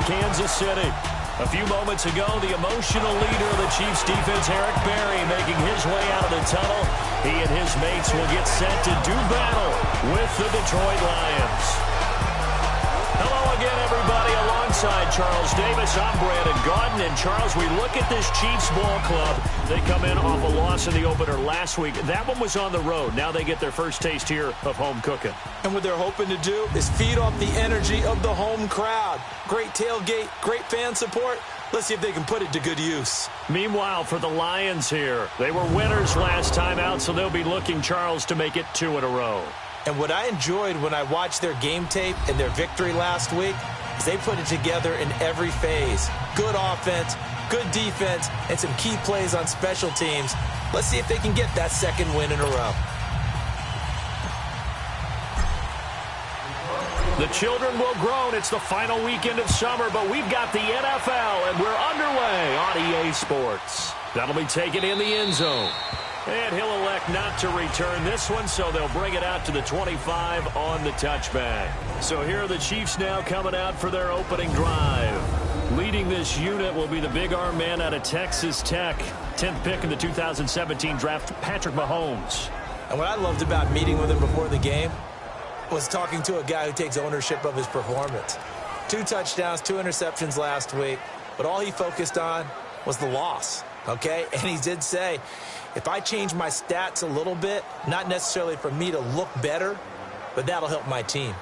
Kansas City. A few moments ago, the emotional leader of the Chiefs defense, Eric Berry, making his way out of the tunnel. He and his mates will get set to do battle with the Detroit Lions. Hello again, everybody. Alongside Charles Davis, I'm Brandon Gaudin. And Charles, we look at this Chiefs ball club. They come in off a loss in the opener last week. That one was on the road. Now they get their first taste here of home cooking. And what they're hoping to do is feed off the energy of the home crowd. Great tailgate, great fan support. Let's see if they can put it to good use. Meanwhile, for the Lions here, they were winners last time out, so they'll be looking, Charles, to make it 2 in a row. And what I enjoyed when I watched their game tape and their victory last week is they put it together in every phase. Good offense, good defense, and some key plays on special teams. Let's see if they can get that second win in a row. The children will groan. It's the final weekend of summer, but we've got the NFL, and we're underway on EA Sports. That'll be taken in the end zone. And he'll elect not to return this one, so they'll bring it out to the 25 on the touchback. So here are the Chiefs now coming out for their opening drive. Leading this unit will be the big arm man out of Texas Tech. 10th pick in the 2017 draft, Patrick Mahomes. And what I loved about meeting with him before the game was talking to a guy who takes ownership of his performance. 2 touchdowns, 2 interceptions last week, but all he focused on was the loss, okay? And he did say, if I change my stats a little bit, not necessarily for me to look better, but that'll help my team.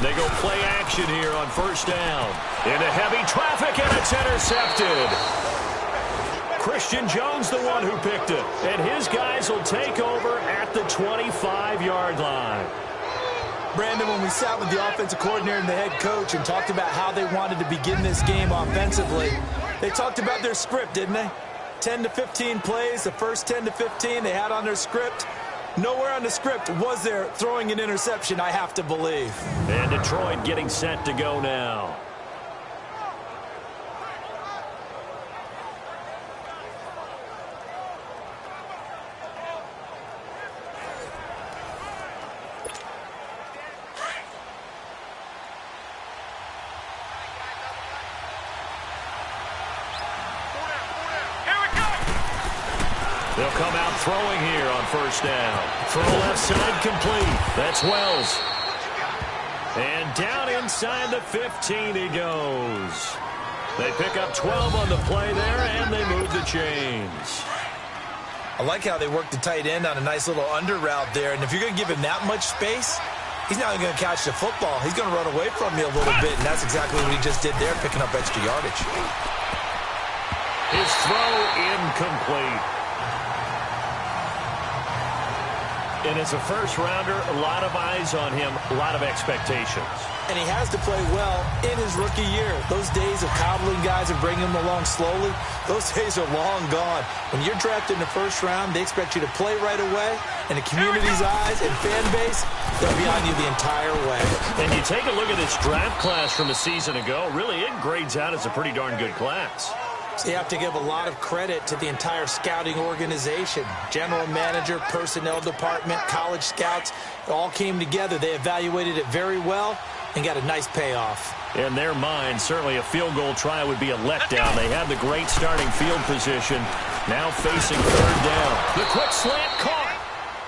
They go play action here on first down. Into heavy traffic, and it's intercepted. Christian Jones, the one who picked it. And his guys will take over at the 25-yard line. Brandon, when we sat with the offensive coordinator and the head coach and talked about how they wanted to begin this game offensively, they talked about their script, didn't they? 10 to 15 plays, the first 10 to 15 they had on their script. Nowhere on the script was there throwing an interception, I have to believe. And Detroit getting set to go now. They'll come out throwing here on first down. Throw left side complete. That's Wells. And down inside the 15 he goes. They pick up 12 on the play there, and they move the chains. I like how they work the tight end on a nice little under route there. And if you're going to give him that much space, he's not going to catch the football. He's going to run away from you a little bit, and that's exactly what he just did there, picking up extra yardage. His throw incomplete. And as a first-rounder, a lot of eyes on him, a lot of expectations. And he has to play well in his rookie year. Those days of coddling guys and bringing them along slowly, those days are long gone. When you're drafted in the first round, they expect you to play right away. And the community's eyes and fan base, they'll be on you the entire way. And you take a look at this draft class from a season ago, really it grades out as a pretty darn good class. So you have to give a lot of credit to the entire scouting organization. General manager, personnel department, college scouts, it all came together. They evaluated it very well and got a nice payoff. In their mind, certainly a field goal try would be a letdown. They had the great starting field position. Now facing third down. The quick slant caught.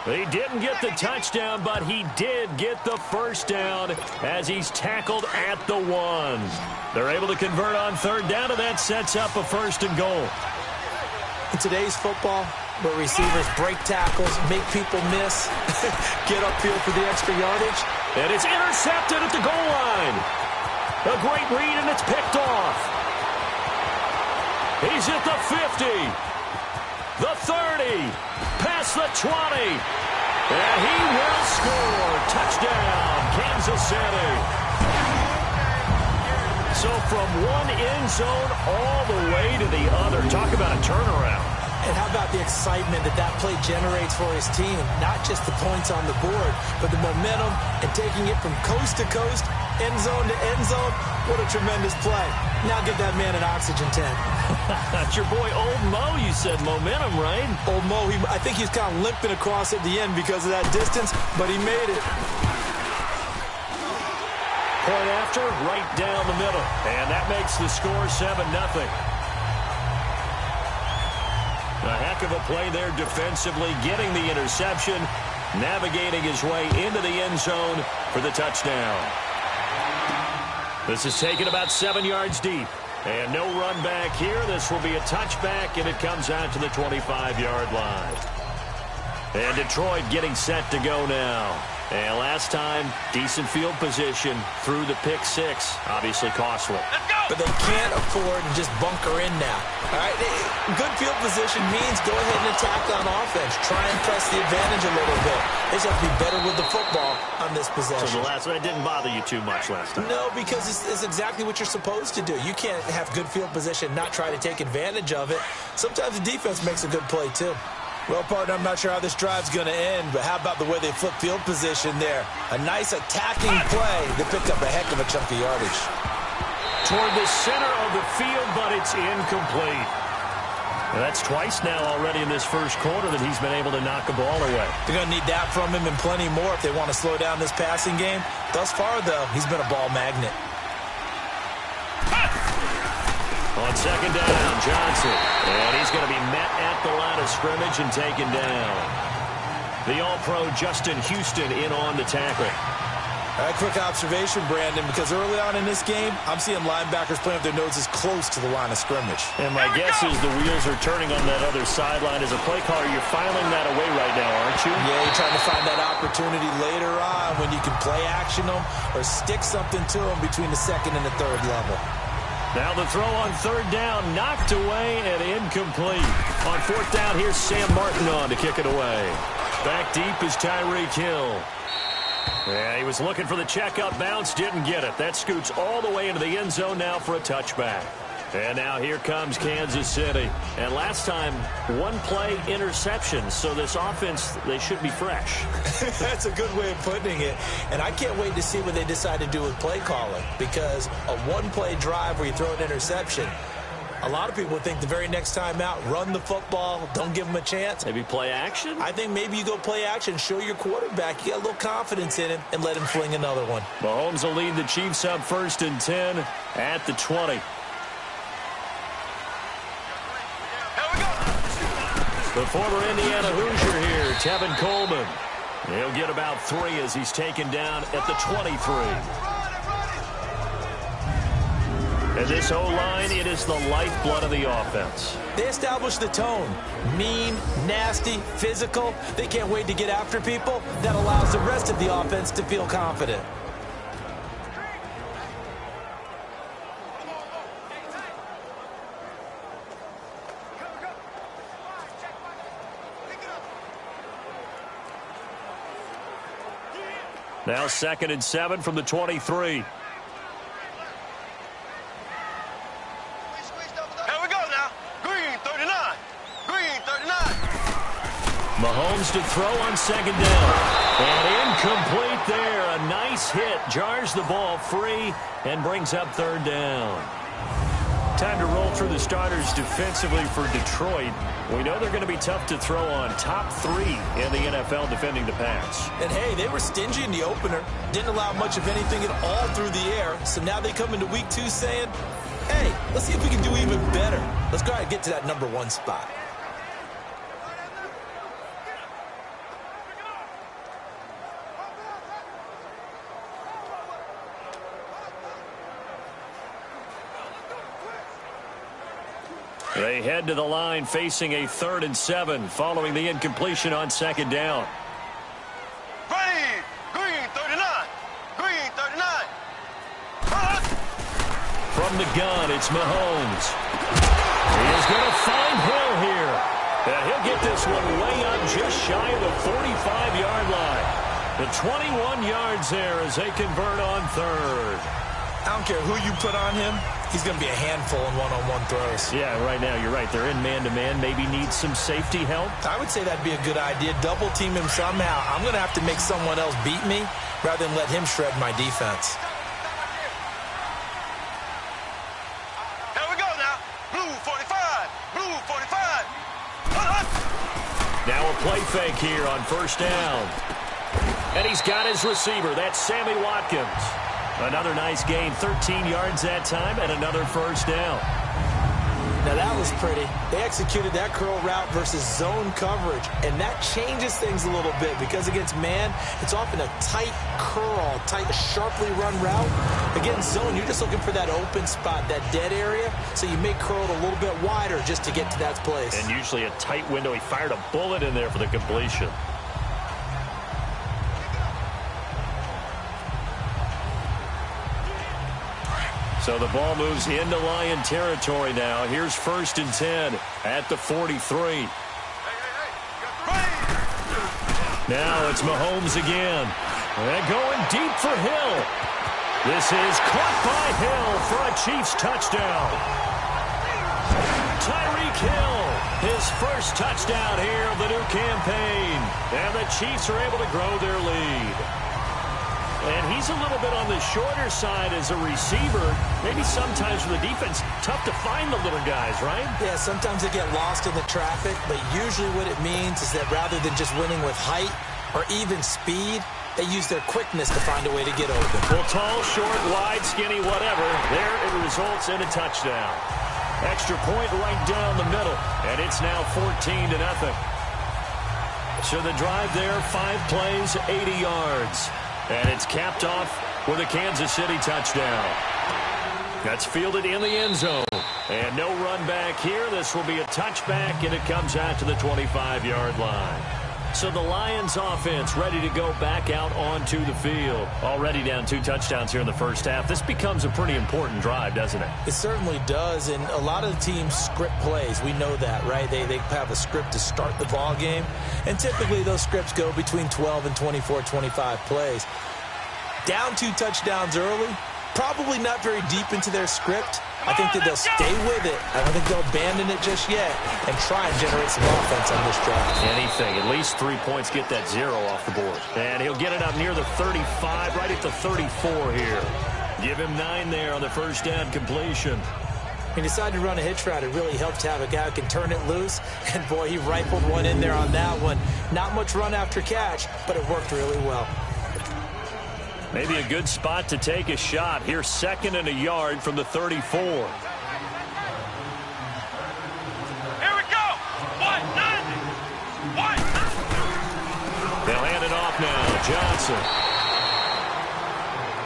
He didn't get the touchdown, but he did get the first down as he's tackled at the 1. They're able to convert on third down, and that sets up a 1st and goal. In today's football, where receivers break tackles, make people miss, get upfield for the extra yardage. And it's intercepted at the goal line. A great read, and it's picked off. He's at the 50, the 30, past the 20. And he will score. Touchdown, Kansas City. So from one end zone all the way to the other. Talk about a turnaround. And how about the excitement that play generates for his team? Not just the points on the board, but the momentum and taking it from coast to coast, end zone to end zone. What a tremendous play. Now give that man an oxygen tank. That's your boy Old Mo, you said. Momentum, right? Old Mo, I think he's kind of limping across at the end because of that distance, but he made it. Point after, right down the middle. And that makes the score 7-0. A heck of a play there defensively, getting the interception, navigating his way into the end zone for the touchdown. This is taken about 7 yards deep. And no run back here. This will be a touchback, and it comes out to the 25-yard line. And Detroit getting set to go now. And last time, decent field position through the pick six. Obviously costly. But they can't afford to just bunker in now. All right, good field position means go ahead and attack on offense. Try and press the advantage a little bit. They just have to be better with the football on this possession. So the last one, it didn't bother you too much last time. No, because it's exactly what you're supposed to do. You can't have good field position, not try to take advantage of it. Sometimes the defense makes a good play, too. Well, partner, I'm not sure how this drive's going to end, but how about the way they flip field position there? A nice attacking play that picked up a heck of a chunk of yardage. Toward the center of the field, but it's incomplete. And that's twice now already in this first quarter that he's been able to knock a ball away. They're going to need that from him and plenty more if they want to slow down this passing game. Thus far, though, he's been a ball magnet. On second down, Johnson. And he's going to be met at the line of scrimmage and taken down. The All-Pro Justin Houston in on the tackle. A quick observation, Brandon, because early on in this game, I'm seeing linebackers playing with their noses close to the line of scrimmage. And my guess is the wheels are turning on that other sideline. As a play caller, you're filing that away right now, aren't you? Yeah, you're trying to find that opportunity later on when you can play action them or stick something to them between the second and the third level. Now the throw on third down, knocked away and incomplete. On fourth down, here's Sam Martin on to kick it away. Back deep is Tyreek Hill. Yeah, he was looking for the check-up bounce, didn't get it. That scoots all the way into the end zone now for a touchback. And now here comes Kansas City. And last time, one-play interception. So this offense, they should be fresh. That's a good way of putting it. And I can't wait to see what they decide to do with play calling. Because a one-play drive where you throw an interception, a lot of people think the very next time out, run the football, don't give them a chance. Maybe play action? I think maybe you go play action, show your quarterback you got a little confidence in him, and let him fling another one. Mahomes will lead the Chiefs up 1st and 10 at the 20. The former Indiana Hoosier here, Tevin Coleman. He'll get about 3 as he's taken down at the 23. And this O-line, it is the lifeblood of the offense. They establish the tone. Mean, nasty, physical. They can't wait to get after people. That allows the rest of the offense to feel confident. Now 2nd and 7 from the 23. Mahomes to throw on 2nd down. And incomplete there. A nice hit. Jars the ball free and brings up 3rd down. Time to roll through the starters defensively for Detroit. We know they're going to be tough to throw on. Top 3 in the NFL defending the pass. And, hey, they were stingy in the opener. Didn't allow much of anything at all through the air. So now they come into week 2 saying, hey, let's see if we can do even better. Let's go ahead and get to that number 1 spot. They head to the line facing a 3rd and 7 following the incompletion on 2nd down. Green 39. Green 39. From the gun, it's Mahomes. He is going to find Hill here. And he'll get this one way up just shy of the 45-yard line. The 21 yards there as they convert on 3rd. I don't care who you put on him. He's going to be a handful in one-on-one throws. Yeah, right now, you're right. They're in man-to-man. Maybe needs some safety help. I would say that'd be a good idea. Double team him somehow. I'm going to have to make someone else beat me rather than let him shred my defense. Here we go now. Blue 45. Blue 45. Now a play fake here on first down. And he's got his receiver. That's Sammy Watkins. Another nice gain, 13 yards that time, and another first down. Now that was pretty. They executed that curl route versus zone coverage, and that changes things a little bit because against man, it's often a tight curl, tight, sharply run route. Against zone, you're just looking for that open spot, that dead area, so you make curl a little bit wider just to get to that place. And usually a tight window. He fired a bullet in there for the completion. So the ball moves into Lion territory now. Here's 1st and 10 at the 43. Now it's Mahomes again. And going deep for Hill. This is caught by Hill for a Chiefs touchdown. Tyreek Hill, his first touchdown here of the new campaign. And the Chiefs are able to grow their lead. And he's a little bit on the shorter side as a receiver. Maybe sometimes for the defense, tough to find the little guys, right? Yeah, sometimes they get lost in the traffic, but usually what it means is that rather than just winning with height or even speed, they use their quickness to find a way to get open. Well, tall, short, wide, skinny, whatever, there it results in a touchdown. Extra point right down the middle, and it's now 14-0. So the drive there, 5 plays, 80 yards. And it's capped off with a Kansas City touchdown. That's fielded in the end zone. And no run back here. This will be a touchback, and it comes out to the 25-yard line. So the Lions offense ready to go back out onto the field. Already down 2 touchdowns here in the first half. This becomes a pretty important drive, doesn't it? It certainly does, and a lot of the teams script plays. We know that, right? They have a script to start the ball game, and typically those scripts go between 12 and 24, 25 plays. Down 2 touchdowns early, probably not very deep into their script. I think that they'll stay with it. I don't think they'll abandon it just yet and try and generate some offense on this drive. Anything. At least 3 points get that 0 off the board. And he'll get it up near the 35, right at the 34 here. Give him 9 there on the first down completion. He decided to run a hitch route. It really helped to have a guy who can turn it loose. And, boy, he rifled one in there on that one. Not much run after catch, but it worked really well. Maybe a good spot to take a shot. Here's 2nd and a yard from the 34. Here we go. 190. They'll hand it off now.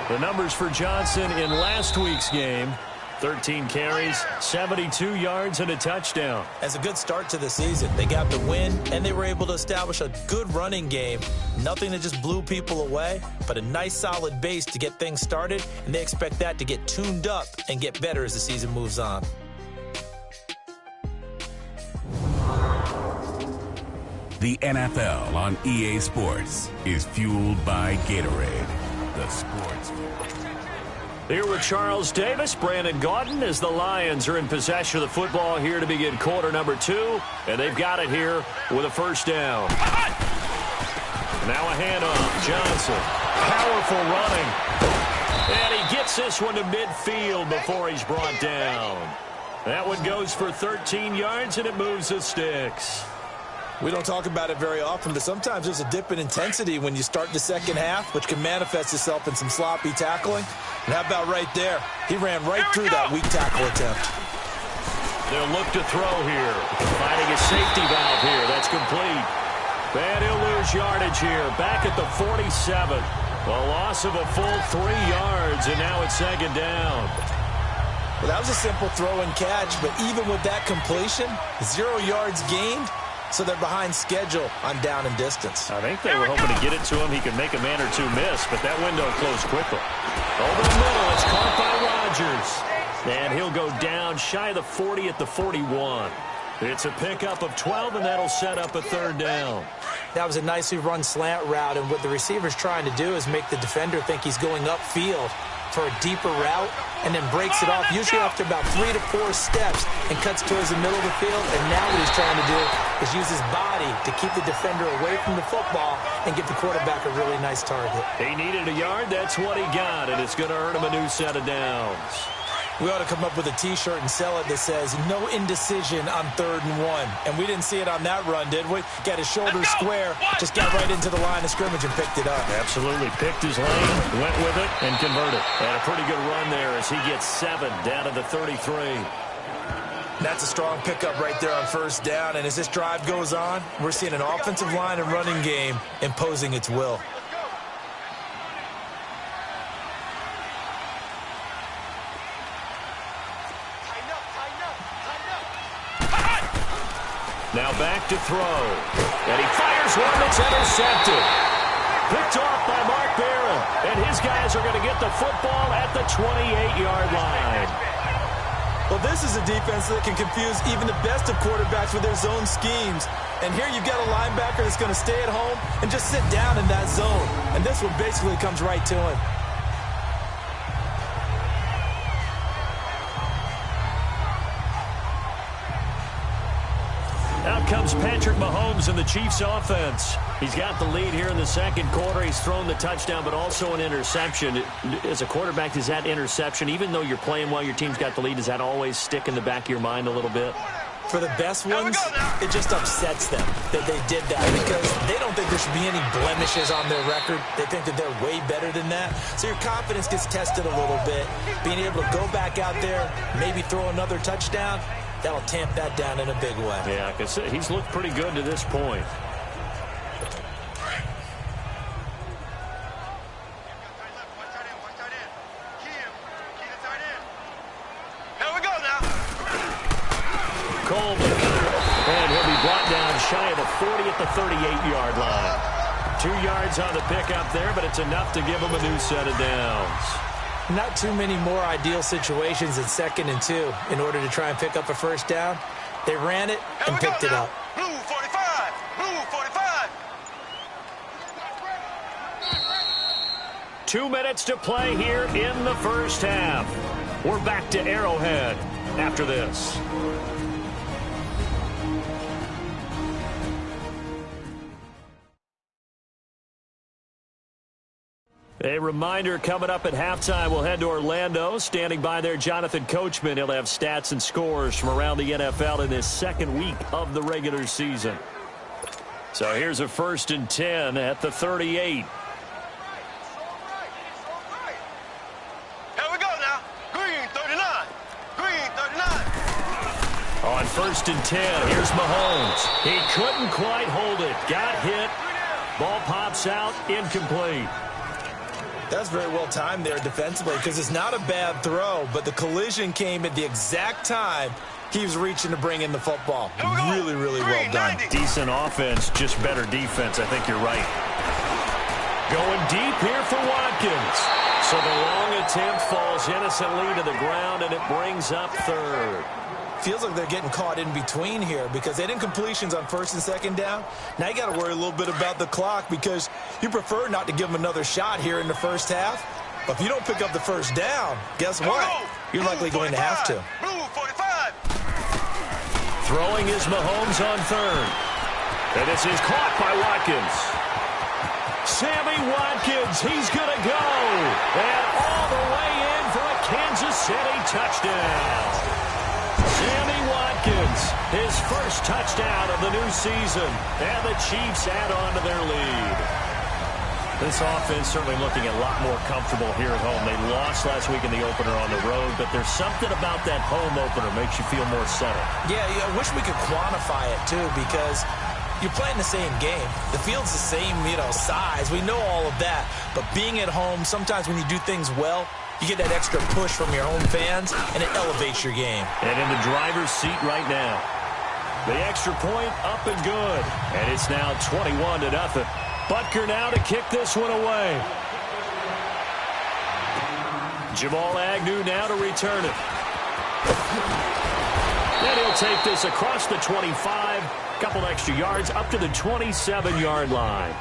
Johnson. The numbers for Johnson in last week's game. 13 carries, 72 yards, and a touchdown. As a good start to the season, they got the win, and they were able to establish a good running game. Nothing that just blew people away, but a nice solid base to get things started, and they expect that to get tuned up and get better as the season moves on. The NFL on EA Sports is fueled by Gatorade, the sports. Here with Charles Davis, Brandon Gaudin, as the Lions are in possession of the football here to begin quarter number 2. And they've got it here with a first down. Now a handoff. Johnson. Powerful running. And he gets this one to midfield before he's brought down. That one goes for 13 yards, and it moves the sticks. We don't talk about it very often, but sometimes there's a dip in intensity when you start the second half, which can manifest itself in some sloppy tackling. And how about right there? He ran right through that weak tackle attempt. They'll look to throw here. Finding a safety valve here. That's complete. And he'll lose yardage here. Back at the 47. A loss of a full 3 yards, and now it's 2nd down. Well, that was a simple throw and catch, but even with that completion, 0 yards gained. So they're behind schedule on down and distance. I think they were hoping to get it to him. He could make a man or 2 miss, but that window closed quickly. Over the middle, it's caught by Rodgers. And he'll go down shy of the 40 at the 41. It's a pickup of 12, and that'll set up a 3rd down. That was a nicely run slant route, and what the receiver's trying to do is make the defender think he's going upfield. for a deeper route and then breaks it off, usually after about 3 to 4 steps, and cuts towards the middle of the field. And now what he's trying to do is use his body to keep the defender away from the football and give the quarterback a really nice target. He needed a yard. That's what he got, and it's going to earn him a new set of downs. We ought to come up with a T-shirt and sell it that says, no indecision on 3rd and 1. And we didn't see it on that run, did we? Got his shoulders square, just got right into the line of scrimmage and picked it up. Absolutely. Picked his lane, went with it, and converted. And a pretty good run there as he gets 7 down to the 33. That's a strong pickup right there on 1st down. And as this drive goes on, we're seeing an offensive line and running game imposing its will. Now back to throw. And he fires one that's intercepted. Picked off by Mark Barron. And his guys are going to get the football at the 28-yard line. Well, this is a defense that can confuse even the best of quarterbacks with their zone schemes. And here you've got a linebacker that's going to stay at home and just sit down in that zone. And this one basically comes right to him. Out comes Patrick Mahomes in the Chiefs offense. He's got the lead here in the 2nd quarter. He's thrown the touchdown, but also an interception. As a quarterback, does that interception, even though you're playing well, your team's got the lead, does that always stick in the back of your mind a little bit? For the best ones, it just upsets them that they did that because they don't think there should be any blemishes on their record. They think that they're way better than that. So your confidence gets tested a little bit. Being able to go back out there, maybe throw another touchdown, that'll tamp that down in a big way. Yeah, because he's looked pretty good to this point. Here we go now. Coleman. And he'll be brought down shy of the 40 at the 38-yard line. 2 yards on the pickup there, but it's enough to give him a new set of downs. Not too many more ideal situations in 2nd and 2 in order to try and pick up a 1st down. They ran it and picked it up. Blue 45. Blue 45. 2 minutes to play here in the 1st half. We're back to Arrowhead after this. A reminder, coming up at halftime, we'll head to Orlando. Standing by there, Jonathan Coachman. He'll have stats and scores from around the NFL in this 2nd week of the regular season. So here's a 1st and 10 at the 38. Here we go now. Green 39. Green 39. On 1st and 10, here's Mahomes. He couldn't quite hold it. Got hit. Ball pops out. Incomplete. That's very well timed there defensively because it's not a bad throw, but the collision came at the exact time he was reaching to bring in the football. Really, really well done. Decent offense, just better defense. I think you're right. Going deep here for Watkins. So the long attempt falls innocently to the ground, and it brings up 3rd. Feels like they're getting caught in between here because they didn't completions on 1st and 2nd down. Now you got to worry a little bit about the clock because you prefer not to give them another shot here in the 1st half. But if you don't pick up the 1st down, guess what? You're likely going to have to. Blue 45. Throwing is Mahomes on 3rd. And this is caught by Watkins. Sammy Watkins, he's going to go. And all the way in for a Kansas City touchdown. Sammy Watkins, his 1st touchdown of the new season, and the Chiefs add on to their lead. This offense certainly looking a lot more comfortable here at home. They lost last week in the opener on the road, but there's something about that home opener makes you feel more settled. Yeah, I wish we could quantify it, too, because you're playing the same game. The field's the same, size. We know all of that. But being at home, sometimes when you do things well, you get that extra push from your home fans, and it elevates your game. And in the driver's seat right now. The extra point up and good. And it's now 21-0. Butker now to kick this one away. Jamal Agnew now to return it. And he'll take this across the 25. Couple extra yards up to the 27-yard line.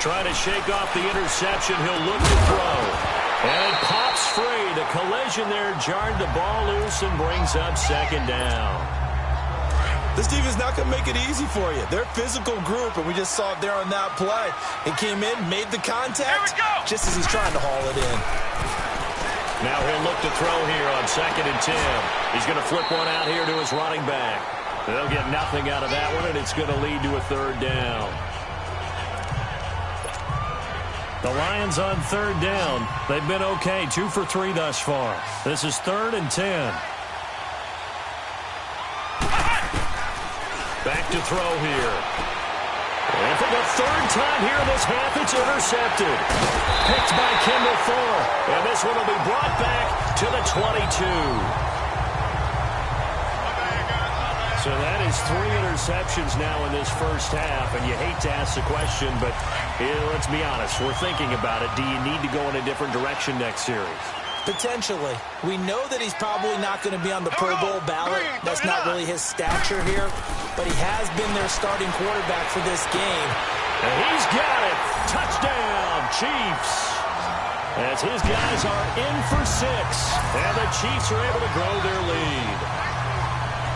Trying to shake off the interception. He'll look to throw. And it pops free. The collision there jarred the ball loose and brings up second down. This defense is not going to make it easy for you. They're a physical group, and we just saw it there on that play. He came in, made the contact, just as he's trying to haul it in. Now he'll look to throw here on 2nd and 10. He's going to flip one out here to his running back. They'll get nothing out of that one, and it's going to lead to a 3rd down. The Lions on 3rd down. They've been okay, 2 for 3 thus far. This is 3rd and 10. Back to throw here. And for the 3rd time here this half, it's intercepted. Picked by Kendall Thorpe. And this one will be brought back to the 22. So that is 3 interceptions now in this first half. And you hate to ask the question, but let's be honest. We're thinking about it. Do you need to go in a different direction next series? Potentially. We know that he's probably not going to be on the Pro Bowl ballot. That's not really his stature here. But he has been their starting quarterback for this game. And he's got it. Touchdown, Chiefs. As his guys are in for 6. And the Chiefs are able to grow their lead.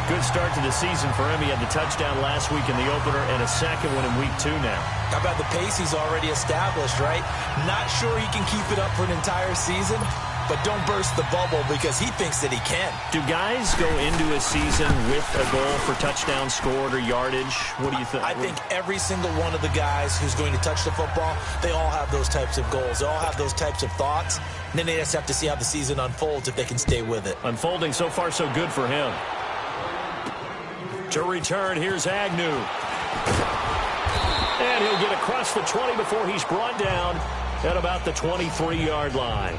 Good start to the season for him. He had the touchdown last week in the opener and a second one in week 2 now. How about the pace he's already established, right? Not sure he can keep it up for an entire season, but don't burst the bubble because he thinks that he can. Do guys go into a season with a goal for touchdown scored or yardage? What do you think? I think every single one of the guys who's going to touch the football, they all have those types of goals. They all have those types of thoughts. And then they just have to see how the season unfolds if they can stay with it. Unfolding so far so good for him. To return, here's Agnew. And he'll get across the 20 before he's brought down at about the 23-yard line.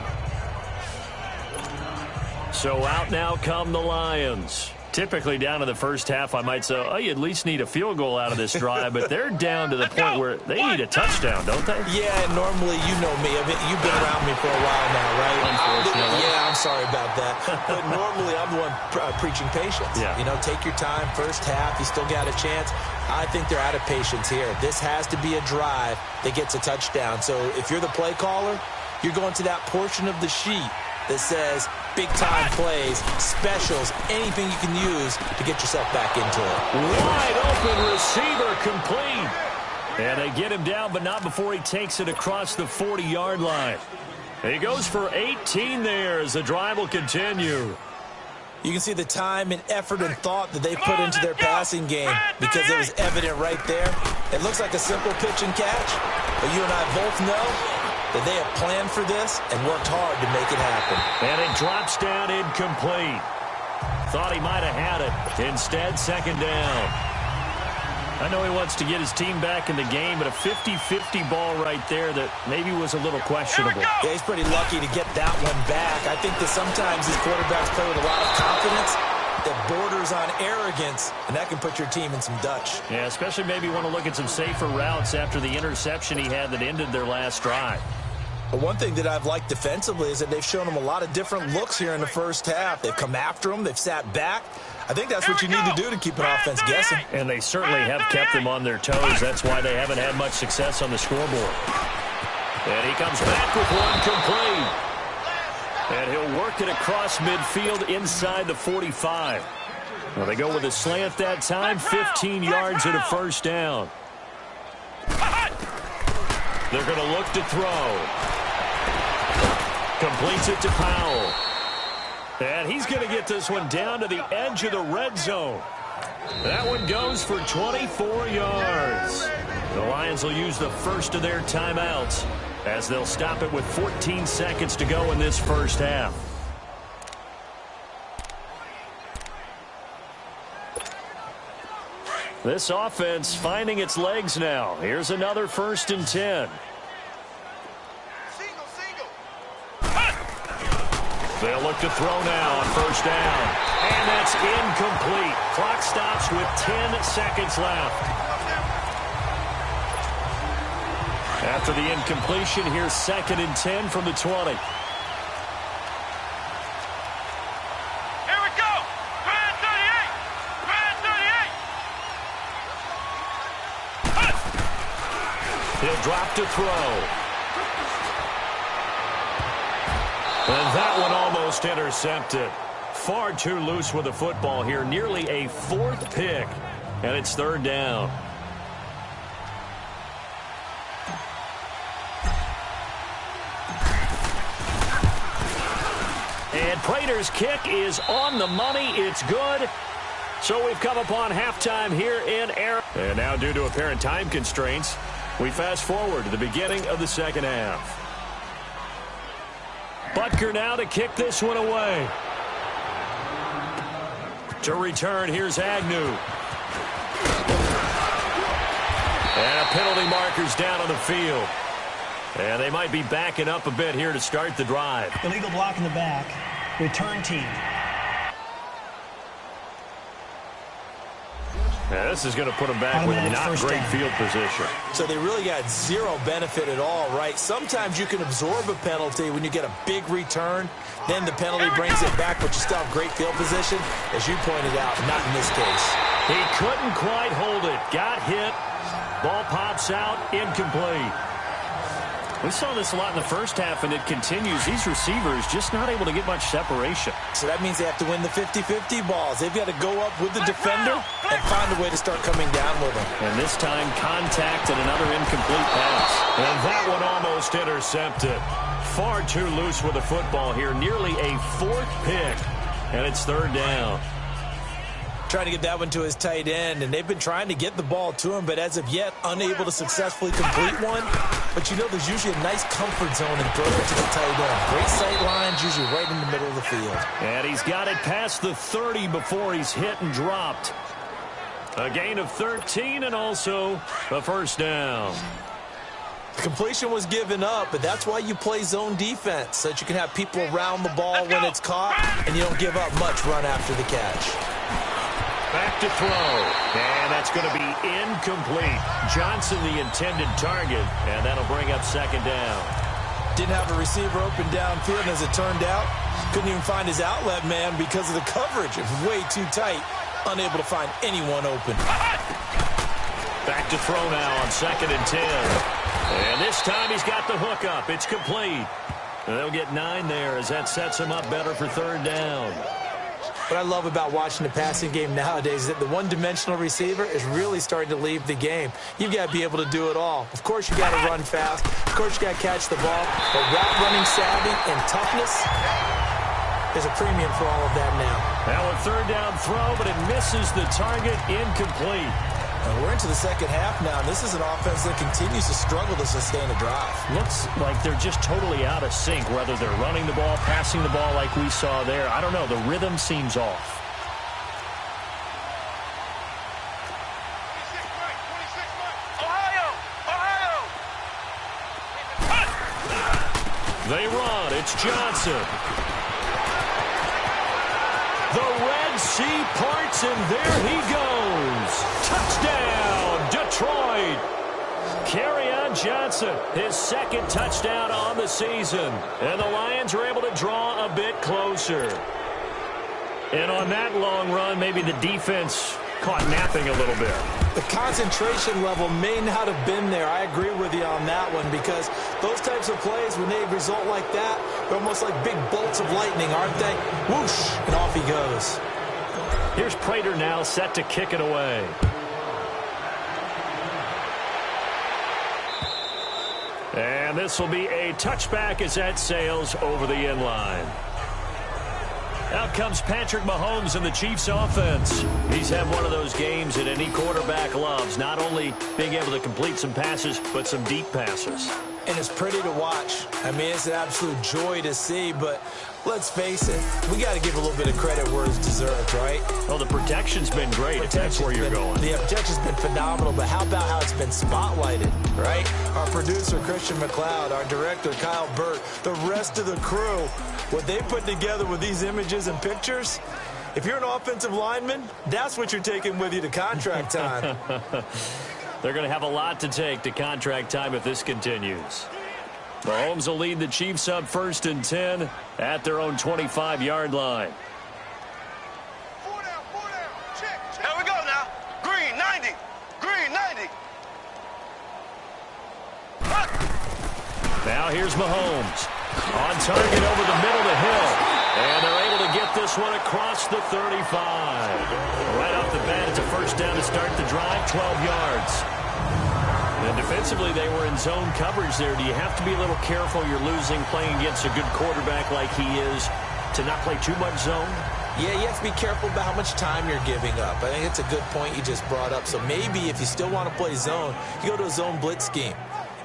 So out now come the Lions. Typically down to the first half, I might say, oh, you at least need a field goal out of this drive, but they're down to the point where they need a touchdown, don't they? Yeah, normally, you know me. You've been around me for a while now, right? Unfortunately. Yeah, I'm sorry about that. But normally, I'm the one preaching patience. Yeah. You know, take your time. First half, you still got a chance. I think they're out of patience here. This has to be a drive that gets a touchdown. So if you're the play caller, you're going to that portion of the sheet that says big-time plays, specials, anything you can use to get yourself back into it. Wide open receiver complete. And they get him down, but not before he takes it across the 40-yard line. He goes for 18 there as the drive will continue. You can see the time and effort and thought that they put into their passing game because it was evident right there. It looks like a simple pitch and catch, but you and I both know that they have planned for this and worked hard to make it happen. And it drops down incomplete. Thought he might have had it. Instead, 2nd down. I know he wants to get his team back in the game, but a 50-50 ball right there that maybe was a little questionable. Yeah, he's pretty lucky to get that one back. I think that sometimes these quarterbacks play with a lot of confidence that borders on arrogance, and that can put your team in some Dutch. Yeah, especially maybe want to look at some safer routes after the interception he had that ended their last drive. But one thing that I've liked defensively is that they've shown him a lot of different looks here in the first half. They've come after him. They've sat back. I think that's what you need to do to keep an offense guessing. And they certainly have kept them on their toes. That's why they haven't had much success on the scoreboard. And he comes back with one complete. And he'll work it across midfield inside the 45. Well, they go with a slant that time, 15 yards and a first down. They're going to look to throw. Completes it to Powell. And he's going to get this one down to the edge of the red zone. That one goes for 24 yards. The Lions will use the first of their timeouts as they'll stop it with 14 seconds to go in this first half. This offense finding its legs now. Here's another 1st and 10. They'll look to throw now on 1st down. And that's incomplete. Clock stops with 10 seconds left. After the incompletion, here's 2nd and 10 from the 20. Here we go. Brand 38. Brand 38. He'll He'll drop to throw. And that one almost intercepted. Far too loose with the football here. Nearly a fourth pick. And it's third down. And Prater's kick is on the money. It's good. So we've come upon halftime here in Air. And now due to apparent time constraints, we fast forward to the beginning of the second half. Butker now to kick this one away. To return, here's Agnew. And a penalty marker's down on the field. And they might be backing up a bit here to start the drive. Illegal block in the back. Return team. Yeah, this is going to put them back with not great field position. So they really got zero benefit at all, right? Sometimes you can absorb a penalty when you get a big return. Then the penalty brings it back, but you still have great field position. As you pointed out, not in this case. He couldn't quite hold it. Got hit. Ball pops out. Incomplete. We saw this a lot in the first half, and it continues. These receivers just not able to get much separation. So that means they have to win the 50-50 balls. They've got to go up with the defender and find a way to start coming down with them. And this time, contact and another incomplete pass. And that one almost intercepted. Far too loose with the football here. Nearly a fourth pick. And it's third down. Trying to get that one to his tight end, and they've been trying to get the ball to him, but as of yet, unable to successfully complete one. But you know there's usually a nice comfort zone in throwing it to the tight end. Great sight lines, usually right in the middle of the field. And he's got it past the 30 before he's hit and dropped. A gain of 13 and also a first down. The completion was given up, but that's why you play zone defense, so that you can have people around the ball when it's caught, and you don't give up much run after the catch. Back to throw, and that's going to be incomplete. Johnson the intended target, and that'll bring up second down. Didn't have a receiver open downfield, and as it turned out, couldn't even find his outlet man because of the coverage. It was way too tight, unable to find anyone open. Back to throw now on 2nd and 10. And this time he's got the hook up. It's complete. And they'll get 9 there as that sets him up better for third down. What I love about watching the passing game nowadays is that the one-dimensional receiver is really starting to leave the game. You've got to be able to do it all. Of course, you got to run fast. Of course, you got to catch the ball. But route running savvy and toughness, there's a premium for all of that now. Now a third down throw, but it misses the target. Incomplete. And we're into the second half now, and this is an offense that continues to struggle to sustain a drive. Looks like they're just totally out of sync, whether they're running the ball, passing the ball like we saw there. I don't know. The rhythm seems off. They run. It's Johnson. The Red Sea parts, and there he goes. Touchdown, Detroit. Kerryon Johnson, his second touchdown on the season. And the Lions are able to draw a bit closer. And on that long run, maybe the defense caught napping a little bit. The concentration level may not have been there. I agree with you on that one, because those types of plays, when they result like that, they're almost like big bolts of lightning, aren't they? Whoosh, and off he goes. Here's Prater now set to kick it away. And this will be a touchback as that sails over the end line. Out comes Patrick Mahomes in the Chiefs offense. He's had one of those games that any quarterback loves, not only being able to complete some passes, but some deep passes. And it's pretty to watch. I mean, it's an absolute joy to see, but let's face it, we got to give a little bit of credit where it's deserved, right? Well, the protection's been great, if that's where you're going. The protection's been phenomenal, but how about how it's been spotlighted, right? Our producer, Christian McLeod, our director, Kyle Burt, the rest of the crew, what they put together with these images and pictures, if you're an offensive lineman, that's what you're taking with you to contract time. They're going to have a lot to take to contract time if this continues. Mahomes will lead the Chiefs up 1st and 10 at their own 25-yard line. Four down, check. Here we go now. Green, 90. Green, 90. Now here's Mahomes. On target over the middle to Hill. And they're able to get this one across the 35. Right off the bat, it's a first down to start the drive, 12 yards. And defensively, they were in zone coverage there. Do you have to be a little careful? You're losing playing against a good quarterback like he is to not play too much zone? Yeah, you have to be careful about how much time you're giving up. I think it's a good point you just brought up. So maybe if you still want to play zone, you go to a zone blitz scheme.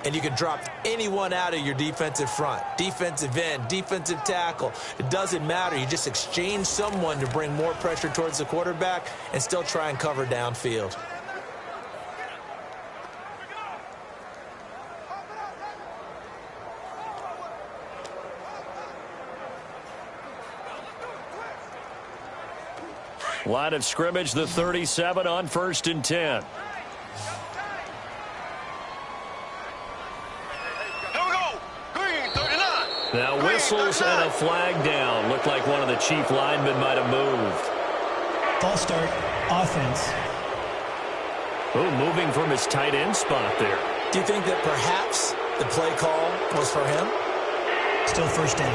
And you can drop anyone out of your defensive front. Defensive end, defensive tackle. It doesn't matter. You just exchange someone to bring more pressure towards the quarterback and still try and cover downfield. Line of scrimmage, the 37 on 1st and 10. Now whistles and a flag down. Looked like one of the chief linemen might have moved. False start, offense. Oh, moving from his tight end spot there. Do you think that perhaps the play call was for him? Still first down.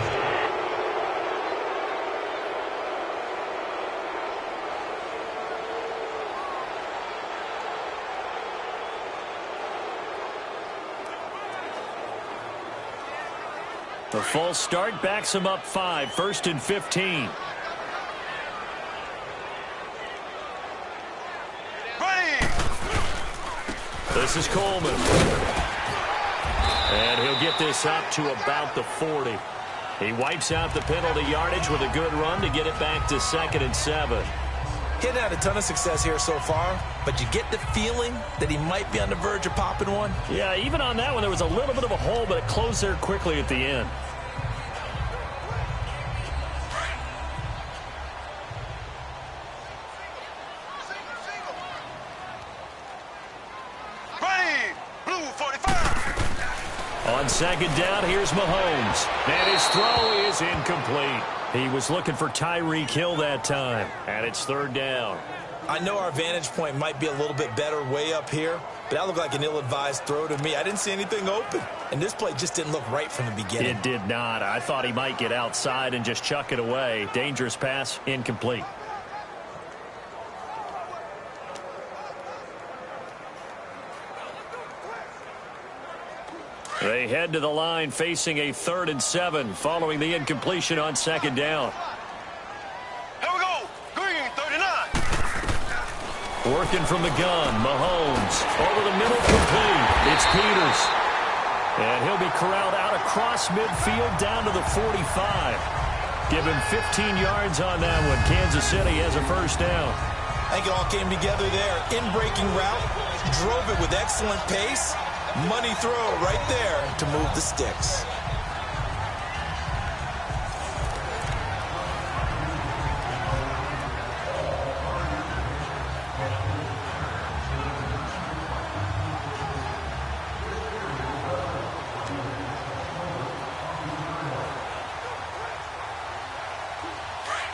The false start backs him up 5, 1st and 15. This is Coleman. And he'll get this up to about the 40. He wipes out the penalty yardage with a good run to get it back to 2nd and 7. He hadn't had a ton of success here so far, but you get the feeling that he might be on the verge of popping one. Yeah, even on that one, there was a little bit of a hole, but it closed there quickly at the end. On 2nd down, here's Mahomes. And his throw is incomplete. He was looking for Tyreek Hill that time. And it's 3rd down. I know our vantage point might be a little bit better way up here, but that looked like an ill-advised throw to me. I didn't see anything open. And this play just didn't look right from the beginning. It did not. I thought he might get outside and just chuck it away. Dangerous pass, incomplete. They head to the line facing a 3rd and 7 following the incompletion on 2nd down. Here we go. Green, 39. Working from the gun, Mahomes. Over the middle, complete. It's Peters. And he'll be corralled out across midfield down to the 45. Give him 15 yards on that one. Kansas City has a first down. I think it all came together there. In-breaking route, drove it with excellent pace. Money throw right there to move the sticks.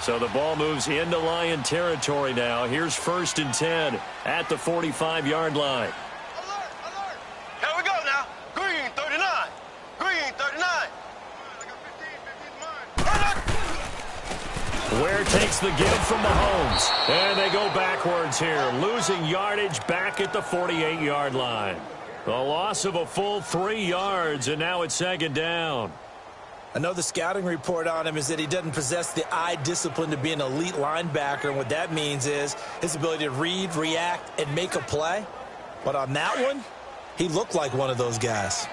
So the ball moves into Lion territory now. Here's 1st and 10 at the 45-yard line. Ware takes the give from Mahomes. And they go backwards here, losing yardage back at the 48-yard line. A loss of a full 3 yards, and now it's 2nd down. I know the scouting report on him is that he doesn't possess the eye discipline to be an elite linebacker, and what that means is his ability to read, react, and make a play. But on that one, he looked like one of those guys.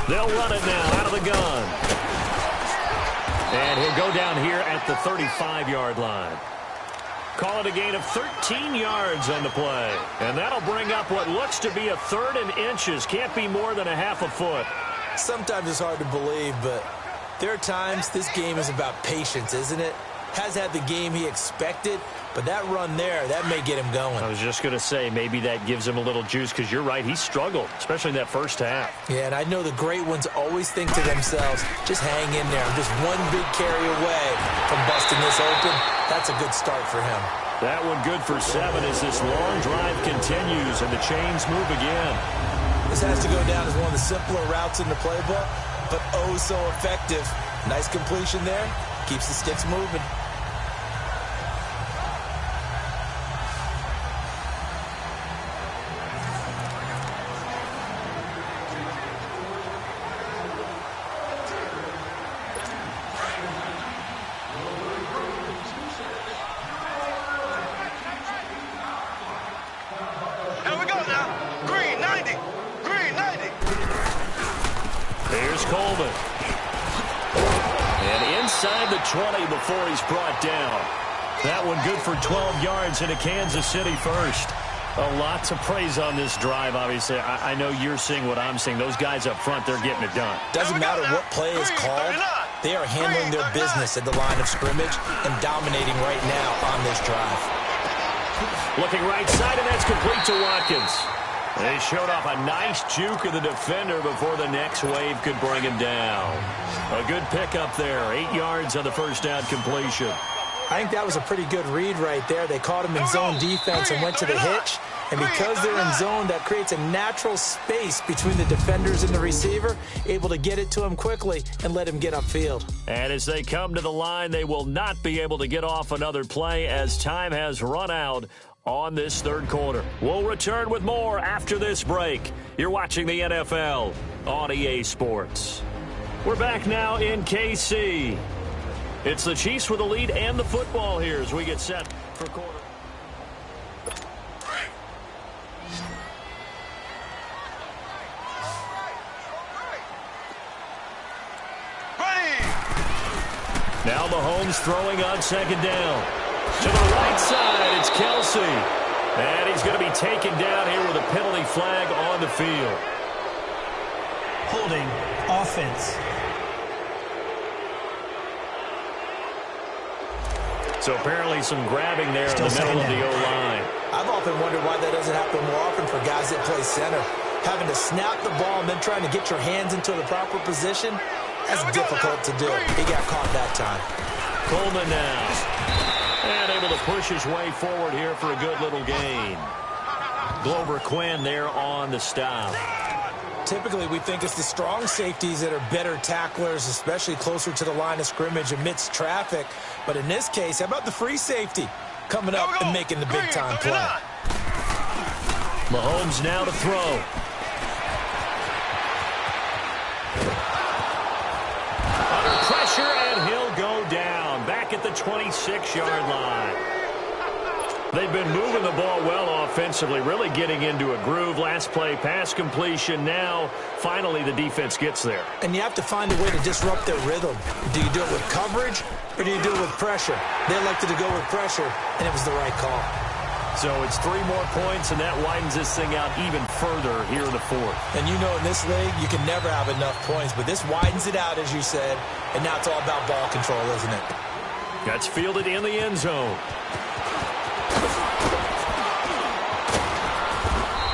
They'll run it now out of the gun. And he'll go down here at the 35-yard line. Call it a gain of 13 yards on the play. And that'll bring up what looks to be a 3rd and inches. Can't be more than a half a foot. Sometimes it's hard to believe, but there are times this game is about patience, isn't it? Has had the game he expected, but that run there, that may get him going. I was just going to say, maybe that gives him a little juice, because you're right, he struggled, especially in that first half. Yeah, and I know the great ones always think to themselves, just hang in there. I'm just one big carry away from busting this open. That's a good start for him. That one good for 7 as this long drive continues and the chains move again. This has to go down as one of the simpler routes in the playbook, but oh so effective. Nice completion there. Keeps the sticks moving. Here we go now. Green 90. Green 90. Here's Coleman. And inside the 20 before he's brought down. That one good for 12 yards into Kansas City first. A lot to praise on this drive, obviously. I know you're seeing what I'm seeing. Those guys up front, they're getting it done. Doesn't matter what play is called. They are handling their business at the line of scrimmage and dominating right now on this drive. Looking right side, and that's complete to Watkins. They showed off a nice juke of the defender before the next wave could bring him down. A good pickup there. 8 yards on the first down completion. I think that was a pretty good read right there. They caught him in zone defense and went to the hitch. And because they're in zone, that creates a natural space between the defenders and the receiver, able to get it to him quickly and let him get upfield. And as they come to the line, they will not be able to get off another play as time has run out on this third quarter. We'll return with more after this break. You're watching the NFL on EA Sports. We're back now in KC. It's the Chiefs with the lead and the football here as we get set for quarter. Now Mahomes throwing on second down. To the right side, it's Kelsey. And he's going to be taken down here with a penalty flag on the field. Holding. Offense. So apparently some grabbing there Still in the middle of the O-line. I've often wondered why that doesn't happen more often for guys that play center. Having to snap the ball and then trying to get your hands into the proper position, that's difficult to do. He got caught that time. Coleman now. And able to push his way forward here for a good little gain. Glover Quinn there on the stop. Typically, we think it's the strong safeties that are better tacklers, especially closer to the line of scrimmage amidst traffic. But in this case, how about the free safety coming up and making the big-time play? Mahomes now to throw. Under pressure, and he'll go down. Back at the 26-yard line. They've been moving the ball well offensively, really getting into a groove. Last play, pass completion. Now, finally, the defense gets there. And you have to find a way to disrupt their rhythm. Do you do it with coverage, or do you do it with pressure? They elected to go with pressure, and it was the right call. So it's 3 more points, and that widens this thing out even further here in the fourth. And you know in this league, you can never have enough points, but this widens it out, as you said, and now it's all about ball control, isn't it? That's fielded in the end zone.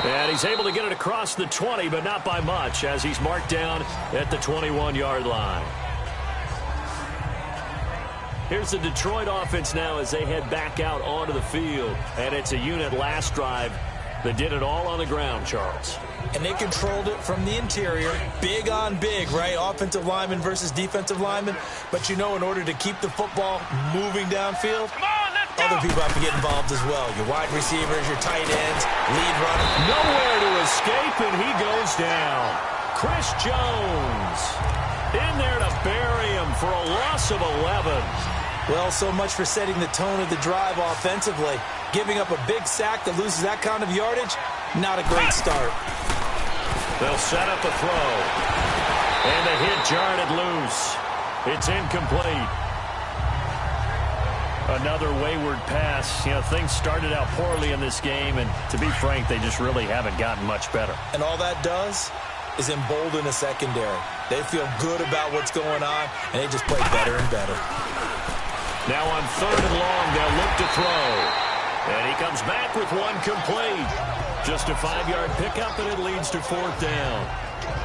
And he's able to get it across the 20, but not by much, as he's marked down at the 21-yard line. Here's the Detroit offense now as they head back out onto the field. And it's a unit last drive that did it all on the ground, Charles. And they controlled it from the interior. Big on big, right? Offensive lineman versus defensive lineman. But you know, in order to keep the football moving downfield, other people have to get involved as well. Your wide receivers, your tight ends, lead runner. Nowhere to escape, and he goes down. Chris Jones in there to bury him for a loss of 11. Well, so much for setting the tone of the drive offensively. Giving up a big sack that loses that kind of yardage, not a great start. They'll set up a throw. And the hit jarred it loose. It's incomplete. Another wayward pass. You know, things started out poorly in this game, and to be frank, they just really haven't gotten much better. And all that does is embolden a secondary. They feel good about what's going on, and they just play better and better. Now on 3rd and long, they'll look to throw. And he comes back with one complete. Just a 5-yard pickup, and it leads to 4th down.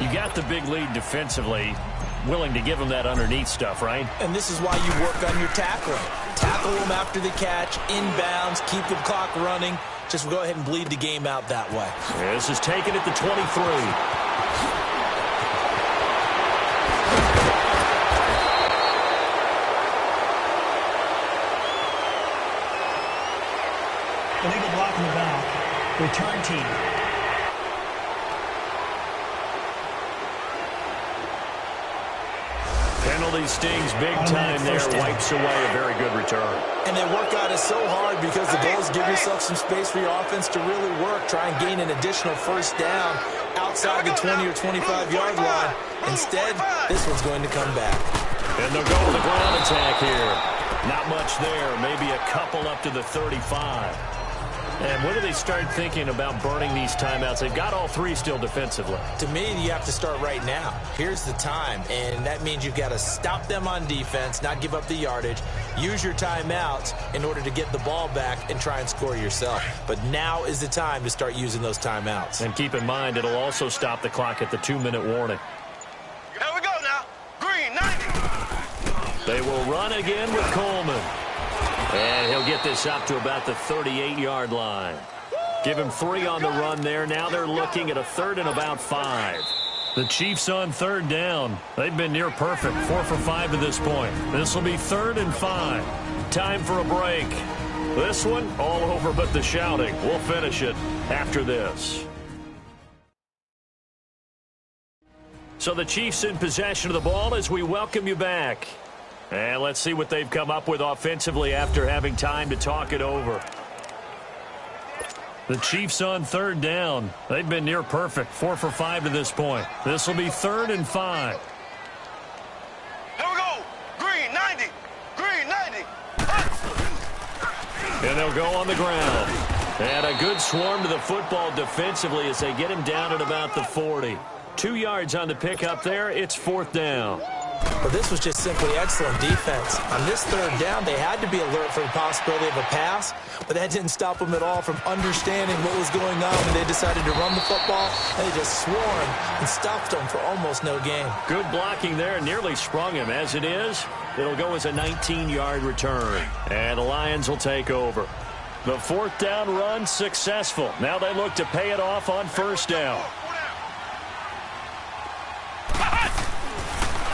You got the big lead defensively. willing to give him that underneath stuff, right? And this is why you work on your tackling. Tackle him after the catch, inbounds, keep the clock running. Just go ahead and bleed the game out that way. This is taken at the 23. Illegal block in the back. Return team. Penalty stings big time there. Wipes away a very good return. And they work out it so hard because the goal is give yourself some space for your offense to really work. Try and gain an additional first down outside the 20 or 25-yard line. Instead, this one's going to come back. And they'll go with the ground attack here. Not much there. Maybe a couple up to the 35. And when do they start thinking about burning these timeouts? They've got all three still defensively. To me, you have to start right now. Here's the time, and that means you've got to stop them on defense, not give up the yardage, use your timeouts in order to get the ball back and try and score yourself. But now is the time to start using those timeouts. And keep in mind, it'll also stop the clock at the 2-minute warning. Here we go now. Green, 90. They will run again with Coleman. And he'll get this up to about the 38-yard line. Give him 3 on the run there. Now they're looking at a 3rd and about 5. The Chiefs on 3rd down. They've been near perfect, 4 for 5 to this point. This will be 3rd and 5. Time for a break. This one, all over but the shouting. We'll finish it after this. So the Chiefs in possession of the ball as we welcome you back. And let's see what they've come up with offensively after having time to talk it over. The Chiefs on 3rd down. They've been near perfect, 4 for 5 to this point. This will be 3rd and 5. Here we go. Green, 90. Green, 90. And they'll go on the ground. And a good swarm to the football defensively as they get him down at about the 40. 2 yards on the pickup there. It's 4th down. But this was just simply excellent defense. On this 3rd down, they had to be alert for the possibility of a pass, but that didn't stop them at all from understanding what was going on when they decided to run the football. They just swarmed and stopped them for almost no gain. Good blocking there, nearly sprung him. As it is, it'll go as a 19-yard return. And the Lions will take over. The 4th down run successful. Now they look to pay it off on 1st down.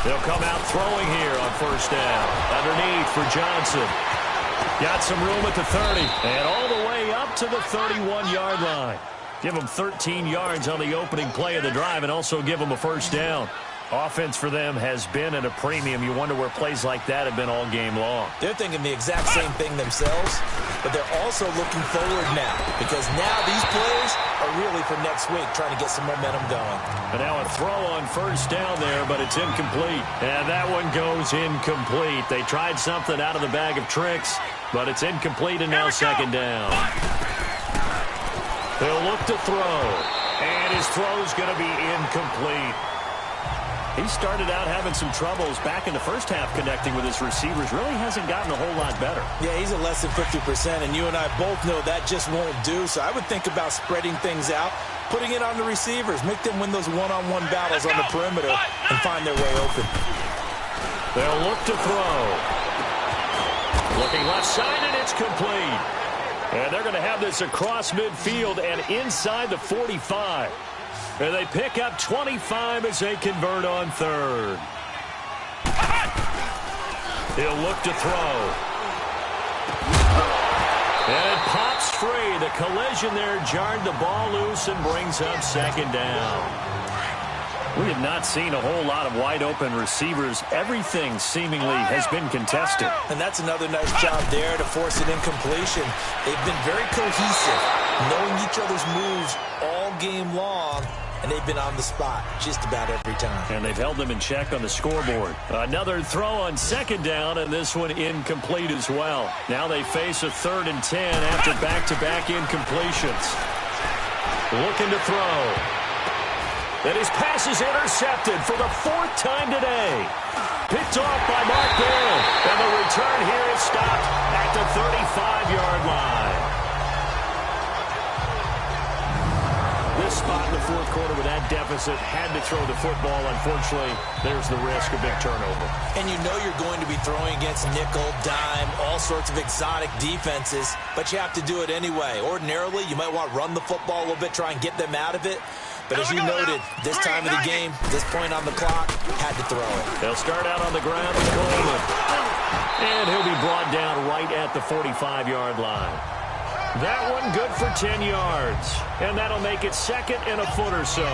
They'll come out throwing here on 1st down. Underneath for Johnson. Got some room at the 30. And all the way up to the 31-yard line. Give them 13 yards on the opening play of the drive and also give them a 1st down. Offense for them has been at a premium. You wonder where plays like that have been all game long. They're thinking the exact same thing themselves, but they're also looking forward now because now these plays are really for next week, trying to get some momentum going. And now a throw on 1st down there, but it's incomplete. And that one goes incomplete. They tried something out of the bag of tricks, but it's incomplete and now 2nd down. They'll look to throw, and his throw's going to be incomplete. He started out having some troubles back in the first half connecting with his receivers. Really hasn't gotten a whole lot better. Yeah, he's at less than 50%, and you and I both know that just won't do. So I would think about spreading things out, putting it on the receivers, make them win those one-on-one battles on the perimeter and find their way open. They'll look to throw. Looking left side, and it's complete. And they're going to have this across midfield and inside the 45. And they pick up 25 as they convert on 3rd. He'll look to throw. And it pops free. The collision there jarred the ball loose and brings up 2nd down. We have not seen a whole lot of wide-open receivers. Everything seemingly has been contested. And that's another nice job there to force an incompletion. They've been very cohesive, knowing each other's moves all game long. And they've been on the spot just about every time. And they've held them in check on the scoreboard. Another throw on 2nd down, and this one incomplete as well. Now they face a 3rd and 10 after back-to-back incompletions. Looking to throw. And his pass is intercepted for the 4th time today. Picked off by Mark Barron. And the return here is stopped at the 35-yard line. The this spot in the fourth quarter with that deficit, had to throw the football. Unfortunately, there's the risk of big turnover. And you know you're going to be throwing against nickel, dime, all sorts of exotic defenses, but you have to do it anyway. Ordinarily, you might want to run the football a little bit, try and get them out of it. But as you noted, this time of the game, this point on the clock, had to throw it. They'll start out on the ground with Coleman. And he'll be brought down right at the 45-yard line. That one good for 10 yards. And that'll make it second and a foot or so.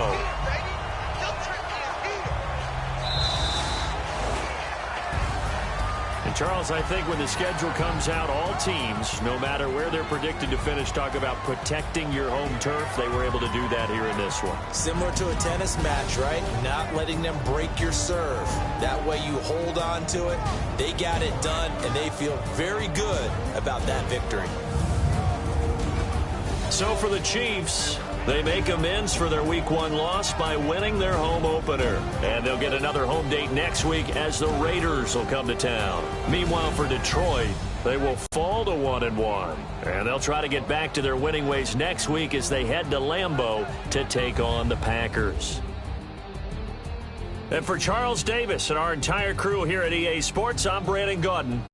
And Charles, I think when the schedule comes out, all teams, no matter where they're predicted to finish, talk about protecting your home turf. They were able to do that here in this one. Similar to a tennis match, right? Not letting them break your serve. That way you hold on to it. They got it done, and they feel very good about that victory. So for the Chiefs, they make amends for their Week 1 loss by winning their home opener. And they'll get another home date next week as the Raiders will come to town. Meanwhile, for Detroit, they will fall to 1-1. And they'll try to get back to their winning ways next week as they head to Lambeau to take on the Packers. And for Charles Davis and our entire crew here at EA Sports, I'm Brandon Gaudin.